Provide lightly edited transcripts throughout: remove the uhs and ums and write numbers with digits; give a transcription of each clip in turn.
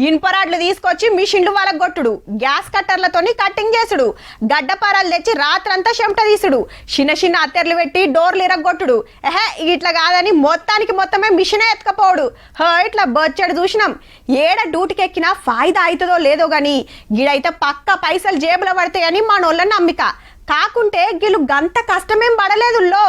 ఇన్పరాడ్లు తీసుకొచ్చి మిషన్లు వాళ్ళకు కొట్టుడు, గ్యాస్ కట్టర్లతోని కట్టింగ్ చేసుడు, గడ్డపారాలు తెచ్చి రాత్రంతా చెమట తీసుడు, చిన్న చిన్న అత్తెర్లు పెట్టి డోర్లు ఇరగొట్టుడు. ఇట్లా కాదని మొత్తమే మిషనే ఎత్తుకపోవడు. ఇట్లా బొచ్చడు చూసినాం. ఏడ డ్యూటీకి ఎక్కినా ఫాయిదా అవుతుందో లేదో గాని గిడైతే పక్క పైసలు జేబులో పడతాయని మనోళ్ళ నమ్మిక. కాకుంటే గిలు గంత కష్టమేం పడలేదుల్లో.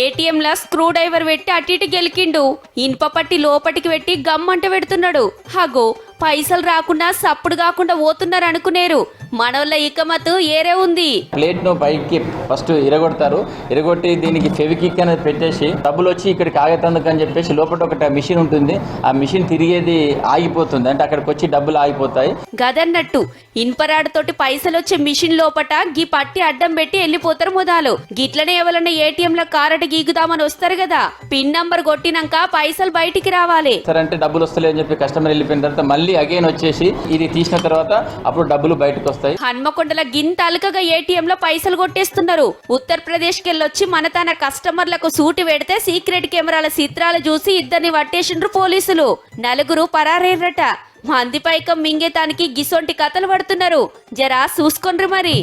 ఏటీఎంలా స్క్రూ డ్రైవర్ పెట్టి అటు ఇటు గెలికిండు. ఇనుప పట్టి లోపటికి పెట్టి గమ్మంట పెడుతున్నాడు. హగో పైసలు రాకుండా సప్పుడు కాకుండా పోతున్నారు అనుకునేరు. మనోళ్ళ ఇకమతు ఏరే ఉంది. ప్లేట్ ను పైకి ఫస్ట్ ఇరగొడతారు. ఇరగొట్టి దీనికి ఫెవికిక్ అనేది పెట్టేసి డబ్బులు వచ్చి ఇక్కడికి ఆగేతందుకు అని చెప్పేసి లోపల ఒక మిషన్ ఉంటుంది. ఆ మిషన్ తిరిగేది ఆగిపోతుంది, అంటే అక్కడికి వచ్చి డబ్బులు ఆగిపోతాయి. గదన్నట్టు ఇన్పరాడుతోటి పైసలు వచ్చే మిషన్ లోపట గీ పట్టి అడ్డం పెట్టి వెళ్ళిపోతారు మొదలు. గిట్లనే ఎవరన్నా ఏటీఎంల కారట గీగుదామని వస్తారు కదా, పిన్ నంబర్ కొట్టినాక పైసలు బయటికి రావాలి. సరే అంటే డబ్బులు వస్తలే అని చెప్పి కస్టమర్ వెళ్ళిపోయిన తర్వాత మళ్ళీ అగైన్ వచ్చేసి ఇది తీసిన తర్వాత అప్పుడు డబ్బులు బయటకు వస్తాయి. హన్మకొండల గింత అలకగా ఏటీఎం లో పైసలు కొట్టేస్తున్నారు. ఉత్తరప్రదేశ్ కెళ్ళొచ్చి మన తన కస్టమర్లకు సూటి పెడితే సీక్రెట్ కెమెరాల చిత్రాలు చూసి ఇద్దరిని పట్టేసిండ్రు పోలీసులు. 4 పరారేరట. మంది పైకం మింగేతానికి గిసొంటి కథలు పడుతున్నారు. జరా చూసుకోండ్రి మరి.